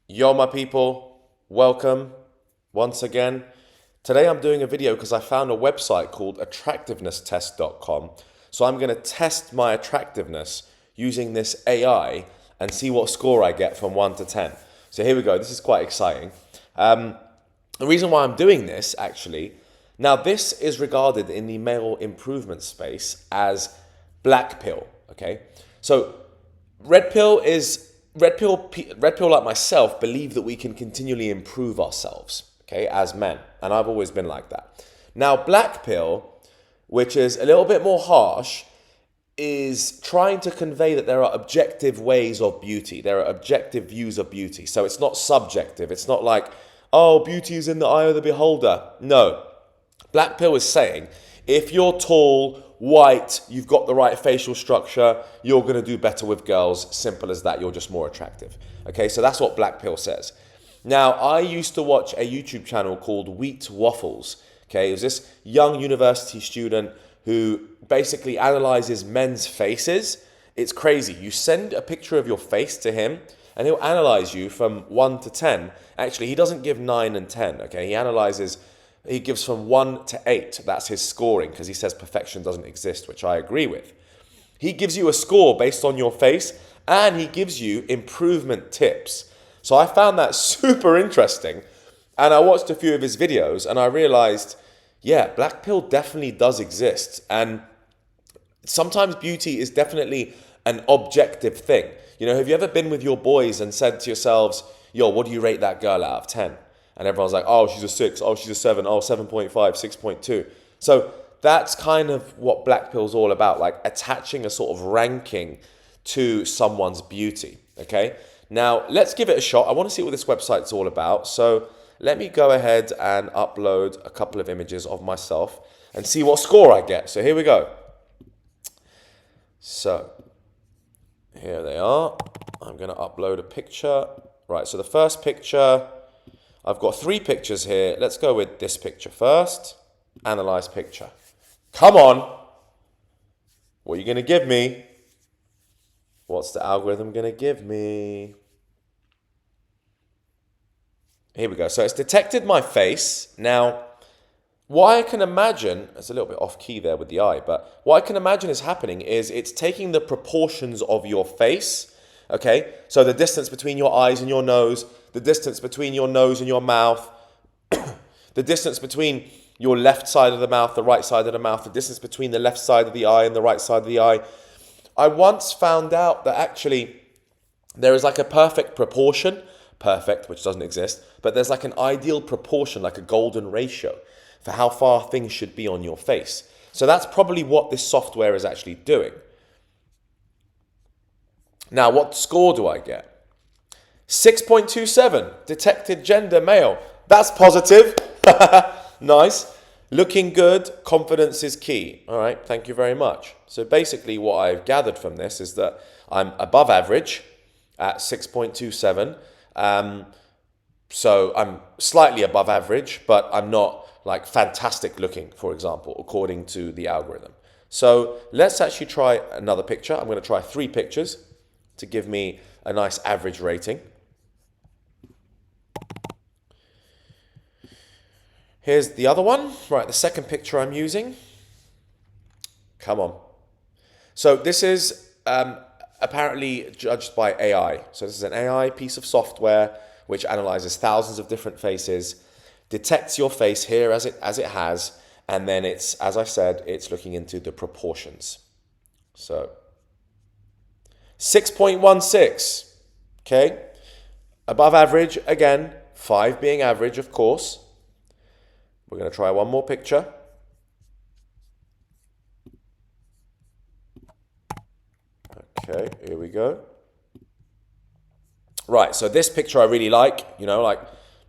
Yo, my people, welcome once again. Today I'm doing a video because I found a website called ATTRACTIVENESS So I'm going to test my attractiveness using this AI and see what score I get from 1 to 10. So here we go. This is quite exciting. The reason why I'm doing this, actually, now this is regarded in the male improvement space as black pill, okay? So red pill is red pill like myself believe that we can continually improve ourselves, okay, as men, and I've always been like that. Now black pill, which is a little bit more harsh, is trying to convey that there are objective ways of beauty. There are objective views of beauty. So it's not subjective. It's not like, oh, beauty is in the eye of the beholder. No. Black pill is saying, if you're tall, white, you've got the right facial structure, you're going to do better with girls. Simple as that. You're just more attractive. Okay, so that's what black pill says. Now, I used to watch a YouTube channel called Wheat Waffles. Okay, it was this young university student who basically analyzes men's faces. It's crazy. You send a picture of your face to him and he'll analyze you from 1 to 10. Actually, he doesn't give 9 and 10, okay? He gives from 1 to 8. That's his scoring because he says perfection doesn't exist, which I agree with. He gives you a score based on your face and he gives you improvement tips. So I found that super interesting and I watched a few of his videos and I realized, yeah, black pill definitely does exist. And sometimes beauty is definitely an objective thing. You know, have you ever been with your boys and said to yourselves, yo, what do you rate that girl out of 10? And everyone's like, oh, she's a 6, oh, she's a 7, oh, 7.5, 6.2. So that's kind of what black pill's all about, like attaching a sort of ranking to someone's beauty, okay? Now, let's give it a shot. I want to see what this website's all about. So let me go ahead and upload a couple of images of myself and see what score I get. So here we go. So here they are. I'm going to upload a picture. Right, so the first picture, I've got 3 pictures here. Let's go with this picture first. Analyze picture. Come on. What are you going to give me? What's the algorithm going to give me? Here we go. So it's detected my face. Now, what I can imagine, it's a little bit off key there with the eye, but what I can imagine is happening is it's taking the proportions of your face, okay? So the distance between your eyes and your nose, the distance between your nose and your mouth, the distance between your left side of the mouth, the right side of the mouth, the distance between the left side of the eye and the right side of the eye. I once found out that actually there is like a perfect proportion, perfect, which doesn't exist, but there's like an ideal proportion, like a golden ratio for how far things should be on your face. So that's probably what this software is actually doing. Now, what score do I get? 6.27, detected gender male. That's positive. Nice. Looking good, confidence is key. All right, thank you very much. So basically what I've gathered from this is that I'm above average at 6.27. So I'm slightly above average, but I'm not like fantastic looking, for example, according to the algorithm. So let's actually try another picture. I'm going to try 3 pictures to give me a nice average rating. Here's the other one, right, the second picture I'm using. Come on. So this is apparently judged by AI. So this is an AI piece of software which analyzes thousands of different faces, detects your face here as it has, and then it's, as I said, it's looking into the proportions. So 6.16, okay? Above average, again, 5 being average, of course. We're going to try one more picture. Okay, here we go. Right, so this picture I really like, you know, like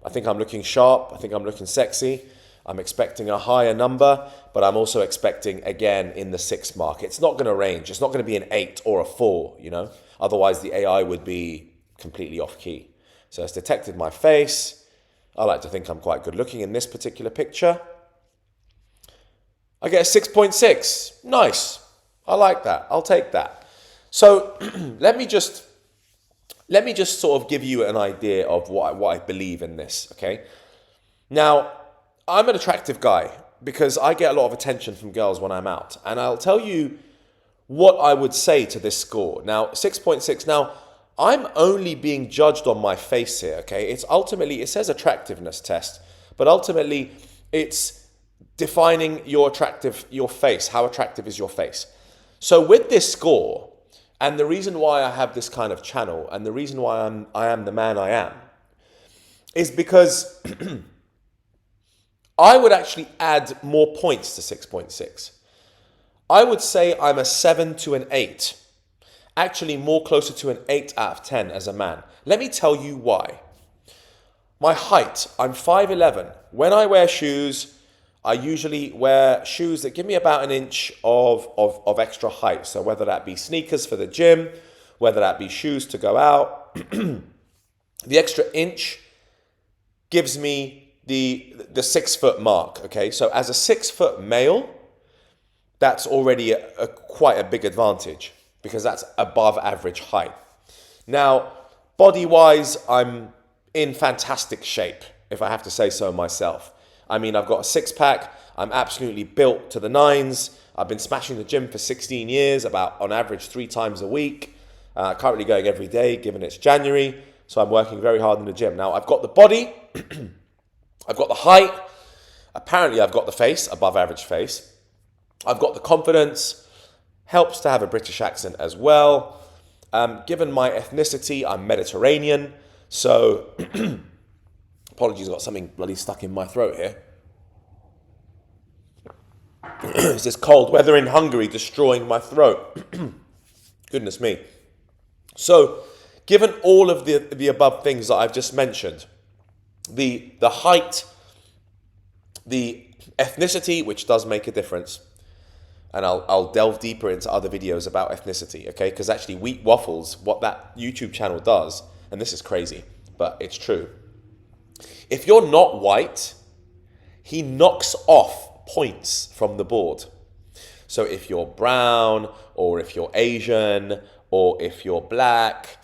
I think I'm looking sharp, I think I'm looking sexy. I'm expecting a higher number, but I'm also expecting, again, in the 6 mark. It's not going to range. It's not going to be an 8 or a 4, you know. Otherwise, the AI would be completely off key. So it's detected my face. I like to think I'm quite good looking in this particular picture. I get a 6.6. Nice. I like that. I'll take that. So let me just let me just sort of give you an idea of what I believe in this, okay? Now, I'm an attractive guy because I get a lot of attention from girls when I'm out. And I'll tell you what I would say to this score. Now, 6.6. Now, I'm only being judged on my face here, okay? It's ultimately, it says attractiveness test, but ultimately it's defining your face. How attractive is your face? So with this score, and the reason why I have this kind of channel, and the reason why I am the man I am, is because I would actually add more points to 6.6. I would say I'm a 7 to an 8. Actually, more closer to an 8 out of 10 as a man. Let me tell you why. My height, I'm 5'11". When I wear shoes, I usually wear shoes that give me about an inch of extra height. So whether that be sneakers for the gym, whether that be shoes to go out, the extra inch gives me the 6 foot mark, okay? So as a 6 foot male, that's already quite a big advantage because that's above average height. Now, body-wise, I'm in fantastic shape, if I have to say so myself. I mean, I've got a six-pack. I'm absolutely built to the nines. I've been smashing the gym for 16 years, about on average 3 times a week. Currently going every day, given it's January. So I'm working very hard in the gym. Now, I've got the body. I've got the height. Apparently, I've got the face, above average face. I've got the confidence. Helps to have a British accent as well. Given my ethnicity, I'm Mediterranean. So... Apologies, I've got something bloody stuck in my throat here. It's this cold weather in Hungary destroying my throat. Goodness me. So, given all of the above things that I've just mentioned, the height, the ethnicity, which does make a difference, and I'll delve deeper into other videos about ethnicity, okay? Because actually, Wheat Waffles, what that YouTube channel does, and this is crazy, but it's true. If you're not white, he knocks off points from the board. So if you're brown, or if you're Asian, or if you're black,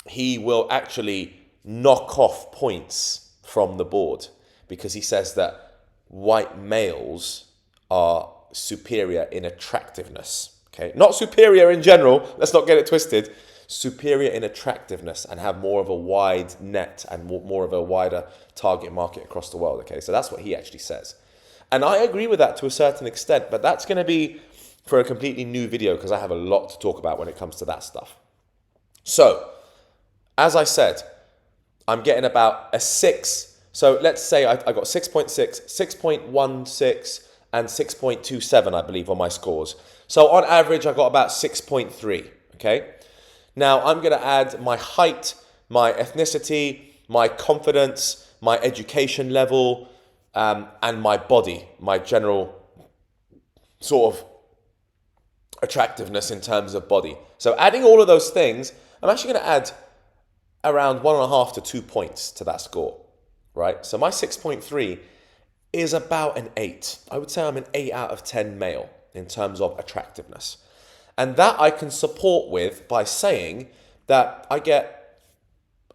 he will actually knock off points from the board because he says that white males are superior in attractiveness. Okay, not superior in general, let's not get it twisted. Superior in attractiveness and have more of a wide net and more of a wider target market across the world. Okay, so that's what he actually says. And I agree with that to a certain extent, but that's going to be for a completely new video because I have a lot to talk about when it comes to that stuff. So, as I said, I'm getting about a 6. So let's say I got 6.6, 6.16, and 6.27, I believe, on my scores. So on average, I got about 6.3, okay? Now, I'm going to add my height, my ethnicity, my confidence, my education level, and my body, my general sort of attractiveness in terms of body. So adding all of those things, I'm actually going to add around 1.5 to 2 points to that score, right? So my 6.3 is about an 8. I would say I'm an 8 out of 10 male in terms of attractiveness. And that I can support with by saying that I get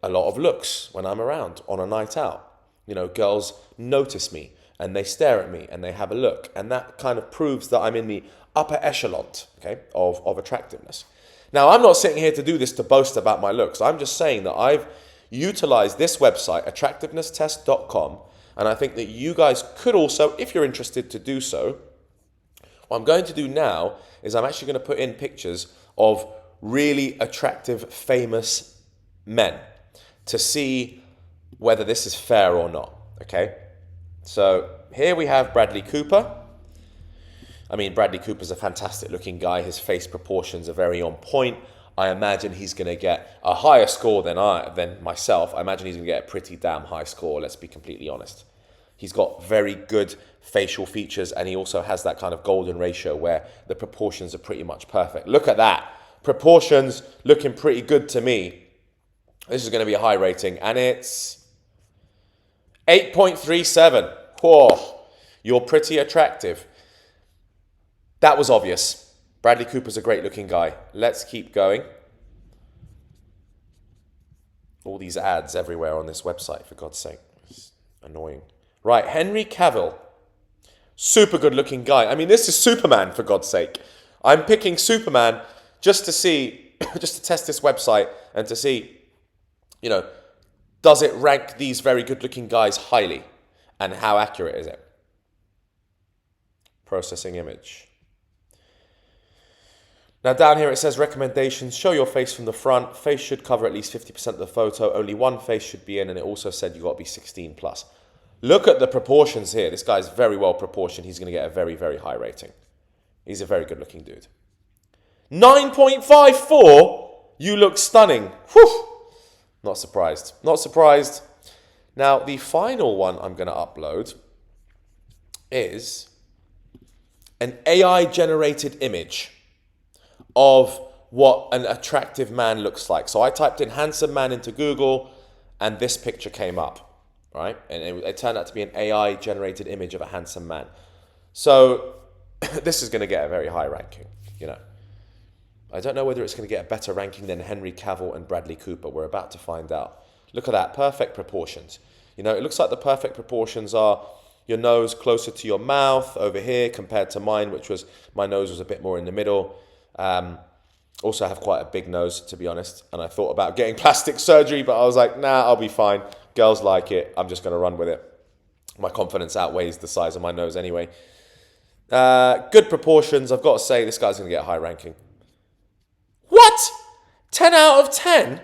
a lot of looks when I'm around on a night out. You know, girls notice me and they stare at me and they have a look. And that kind of proves that I'm in the upper echelon, okay, of attractiveness. Now, I'm not sitting here to do this to boast about my looks. I'm just saying that I've utilized this website, attractivenesstest.com, and I think that you guys could also, if you're interested to do so, what I'm going to do now is I'm actually going to put in pictures of really attractive, famous men to see whether this is fair or not, okay? So here we have Bradley Cooper. I mean, Bradley Cooper's a fantastic looking guy. His face proportions are very on point. I imagine he's going to get a higher score than myself. I imagine he's going to get a pretty damn high score, let's be completely honest. He's got very good facial features, and he also has that kind of golden ratio where the proportions are pretty much perfect. Look at that. Proportions looking pretty good to me. This is going to be a high rating, and it's 8.37. Whoa, you're pretty attractive. That was obvious. Bradley Cooper's a great looking guy. Let's keep going. All these ads everywhere on this website, for God's sake. It's annoying. Right, Henry Cavill. Super good looking guy. I mean, this is Superman, for God's sake. I'm picking Superman just to see, just to test this website and to see, does it rank these very good looking guys highly? And how accurate is it? Processing image. Now down here it says recommendations, show your face from the front. Face should cover at least 50% of the photo. Only one face should be in, and it also said you got to be 16 plus. Look at the proportions here. This guy's very well proportioned. He's going to get a very, very high rating. He's a very good looking dude. 9.54, you look stunning. Whew. Not surprised. Not surprised. Now the final one I'm going to upload is an AI generated image of what an attractive man looks like. So I typed in handsome man into Google and this picture came up, right? And it turned out to be an AI generated image of a handsome man. So this is going to get a very high ranking, I don't know whether it's going to get a better ranking than Henry Cavill and Bradley Cooper. We're about to find out. Look at that, perfect proportions. It looks like the perfect proportions are your nose closer to your mouth over here compared to mine, my nose was a bit more in the middle. Also, I have quite a big nose, to be honest, and I thought about getting plastic surgery, but I was like, nah, I'll be fine. Girls like it. I'm just going to run with it. My confidence outweighs the size of my nose anyway. Good proportions. I've got to say, this guy's going to get a high ranking. What? 10 out of 10?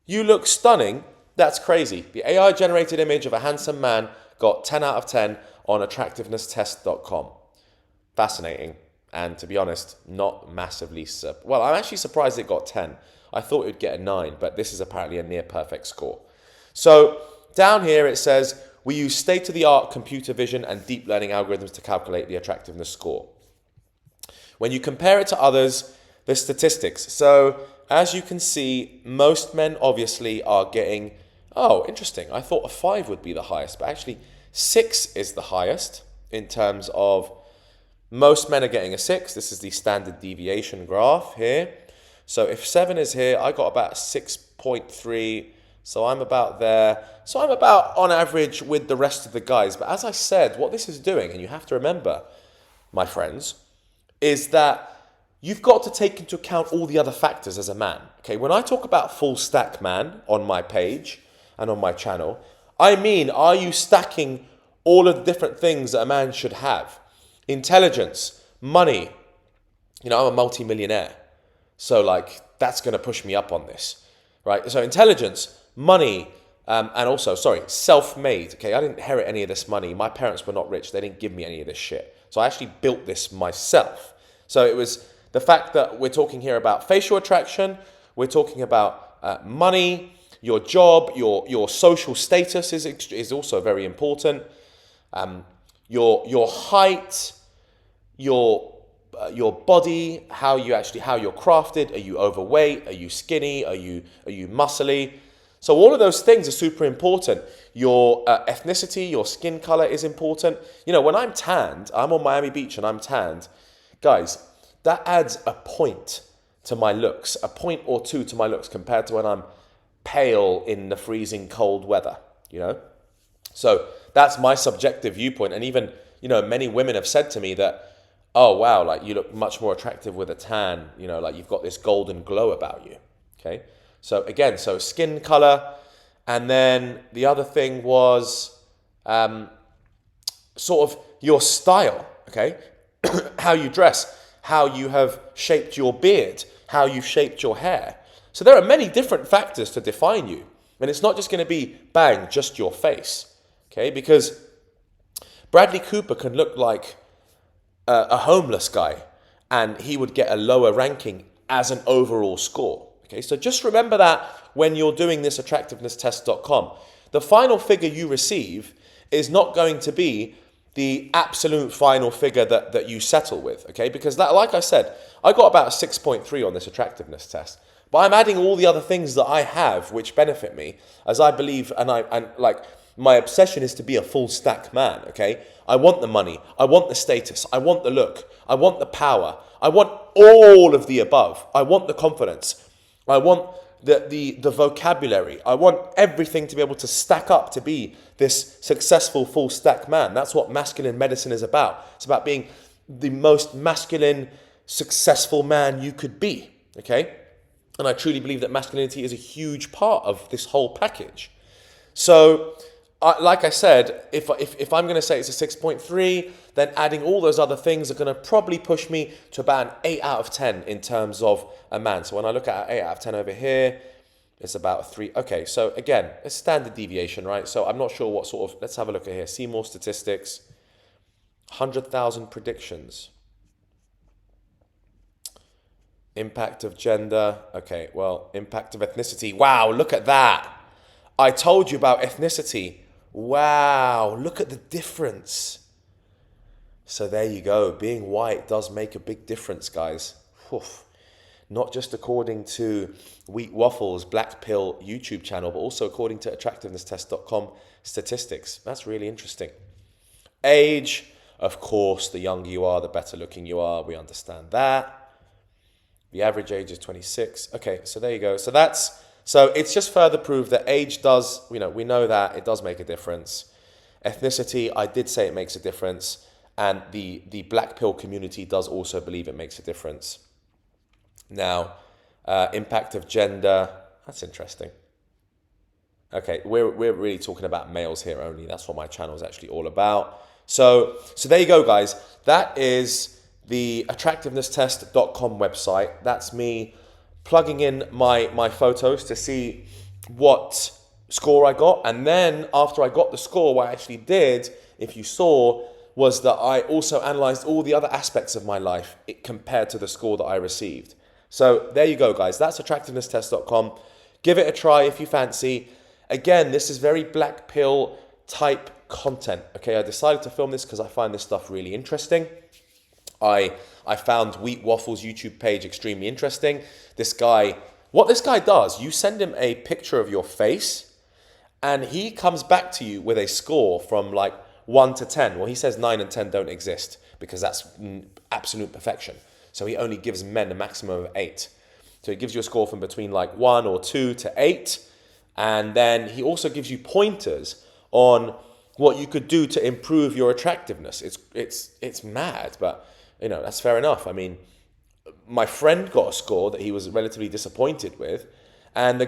You look stunning. That's crazy. The AI-generated image of a handsome man got 10 out of 10 on ATTRACTIVENESS.com. Fascinating. And to be honest, not massively... Well, I'm actually surprised it got 10. I thought it would get a 9, but this is apparently a near-perfect score. So down here it says, we use state-of-the-art computer vision and deep learning algorithms to calculate the attractiveness score. When you compare it to others, the statistics. So as you can see, most men obviously are getting... Oh, interesting. I thought a 5 would be the highest, but actually 6 is the highest in terms of... Most men are getting a 6. This is the standard deviation graph here. So if 7 is here, I got about 6.3. So I'm about there. So I'm about on average with the rest of the guys. But as I said, what this is doing, and you have to remember, my friends, is that you've got to take into account all the other factors as a man. Okay, when I talk about full stack man on my page and on my channel, I mean, are you stacking all of the different things that a man should have? Intelligence, money. I'm a multi-millionaire. So that's going to push me up on this, right? So intelligence, money, and also, self-made. Okay, I didn't inherit any of this money. My parents were not rich. They didn't give me any of this shit. So I actually built this myself. So it was the fact that we're talking here about facial attraction. We're talking about money, your job, your social status is also very important. Your height, your body, how you're crafted. Are you overweight? Are you skinny? Are you muscly? So all of those things are super important. Your ethnicity, your skin color is important. When I'm tanned, I'm on Miami Beach and I'm tanned, guys, that adds a point to my looks, a point or two to my looks compared to when I'm pale in the freezing cold weather, So that's my subjective viewpoint. And even, many women have said to me that, oh, wow, you look much more attractive with a tan, you've got this golden glow about you, okay? So again, skin color. And then the other thing was sort of your style, okay? How you dress, how you have shaped your beard, how you've shaped your hair. So there are many different factors to define you. And it's not just going to be, bang, just your face, okay? Because Bradley Cooper can look like a homeless guy and he would get a lower ranking as an overall score, okay? So just remember that when you're doing this attractivenesstest.com. The final figure you receive is not going to be the absolute final figure that you settle with, okay? Because like I said, I got about a 6.3 on this attractiveness test. But I'm adding all the other things that I have which benefit me, as I believe, and my obsession is to be a full stack man, okay? I want the money, I want the status, I want the look, I want the power, I want all of the above, I want the confidence, I want the vocabulary. I want everything to be able to stack up to be this successful full stack man. That's what masculine medicine is about. It's about being the most masculine, successful man you could be, okay? And I truly believe that masculinity is a huge part of this whole package. So, like I said, if I'm going to say it's a 6.3, then adding all those other things are going to probably push me to about an 8 out of 10 in terms of a man. So when I look at an 8 out of 10 over here, it's about a 3. Okay, so again, it's standard deviation, right? So I'm not sure what sort of, let's have a look at here. See more statistics. 100,000 predictions. Impact of gender. Okay, well, impact of ethnicity. Wow, look at that. I told you about ethnicity. Wow, look at the difference. So there you go. Being white does make a big difference, guys. Oof. Not just according to Wheat Waffles Black Pill YouTube channel, but also according to ATTRACTIVENESSTest.com statistics. That's really interesting. Age, of course, the younger you are, the better looking you are. We understand that. The average age is 26. Okay, so there you go. So it's just further proof that age does, we know that it does make a difference. Ethnicity, I did say it makes a difference. And the black pill community does also believe it makes a difference. Now, impact of gender, that's interesting. Okay, we're really talking about males here only. That's what my channel is actually all about. So there you go, guys. That is the attractivenesstest.com website. That's me plugging in my photos to see what score I got. And then after I got the score, what I actually did, if you saw, was that I also analyzed all the other aspects of my life compared to the score that I received. So there you go, guys. That's attractivenesstest.com. Give it a try if you fancy. Again, this is very black pill type content. Okay, I decided to film this because I find this stuff really interesting. I found Wheat Waffles YouTube page extremely interesting. What this guy does, you send him a picture of your face and he comes back to you with a score from like 1 to 10. Well, he says 9 and 10 don't exist because that's absolute perfection. So he only gives men a maximum of 8. So he gives you a score from between like 1 or 2 to 8. And then he also gives you pointers on what you could do to improve your attractiveness. It's mad, but that's fair enough. I mean, my friend got a score that he was relatively disappointed with, and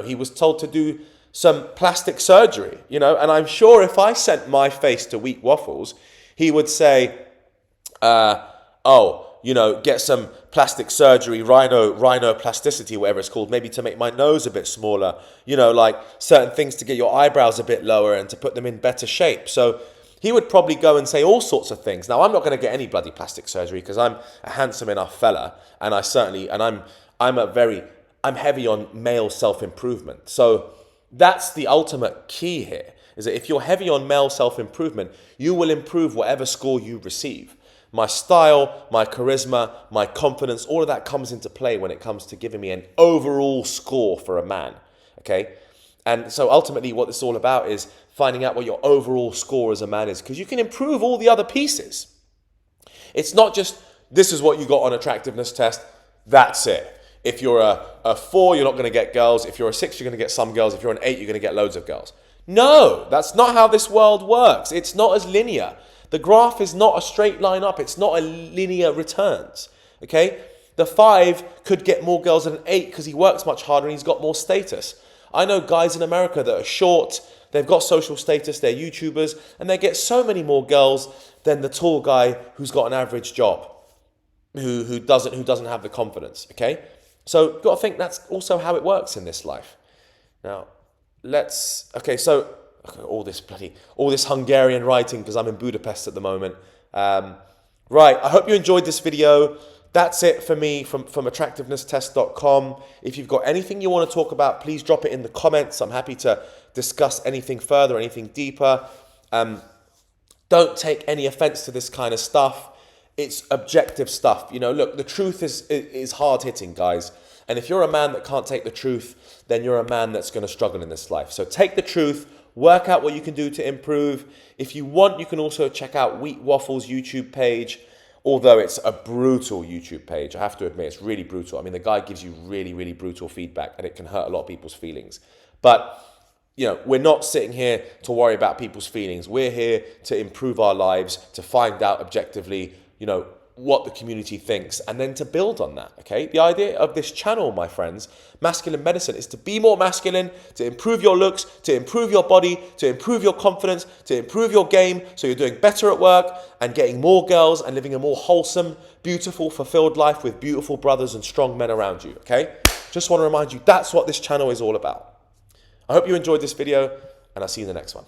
he was told to do some plastic surgery, and I'm sure if I sent my face to Wheat Waffles, he would say, get some plastic surgery, rhinoplasticity, whatever it's called, maybe to make my nose a bit smaller, like certain things to get your eyebrows a bit lower and to put them in better shape. So he would probably go and say all sorts of things. Now, I'm not going to get any bloody plastic surgery because I'm a handsome enough fella, and I'm heavy on male self-improvement. So that's the ultimate key here, is that if you're heavy on male self-improvement, you will improve whatever score you receive. My style, my charisma, my confidence, all of that comes into play when it comes to giving me an overall score for a man, okay? And so ultimately what it's all about is finding out what your overall score as a man is, because you can improve all the other pieces. It's not just, this is what you got on attractiveness test, that's it. If you're a 4, you're not going to get girls. If you're a 6, you're going to get some girls. If you're an 8, you're going to get loads of girls. No, that's not how this world works. It's not as linear. The graph is not a straight line up. It's not a linear returns, okay? The 5 could get more girls than an 8 because he works much harder and he's got more status. I know guys in America that are short, they've got social status, they're YouTubers, and they get so many more girls than the tall guy who's got an average job, who doesn't have the confidence, okay? So you've got to think that's also how it works in this life. Now, all this Hungarian writing because I'm in Budapest at the moment. Right, I hope you enjoyed this video. That's it for me from attractivenesstest.com. If you've got anything you want to talk about, please drop it in the comments. I'm happy to discuss anything further, anything deeper. Don't take any offense to this kind of stuff. It's objective stuff. Look, the truth is hard-hitting, guys. And if you're a man that can't take the truth, then you're a man that's going to struggle in this life. So take the truth, work out what you can do to improve. If you want, you can also check out Wheat Waffles' YouTube page. Although it's a brutal YouTube page, I have to admit, it's really brutal. I mean, the guy gives you really, really brutal feedback, and it can hurt a lot of people's feelings. But we're not sitting here to worry about people's feelings. We're here to improve our lives, to find out objectively, what the community thinks, and then to build on that, okay? The idea of this channel, my friends, Masculine Medicine, is to be more masculine, to improve your looks, to improve your body, to improve your confidence, to improve your game, so you're doing better at work and getting more girls and living a more wholesome, beautiful, fulfilled life with beautiful brothers and strong men around you, okay? Just want to remind you, that's what this channel is all about. I hope you enjoyed this video, and I'll see you in the next one.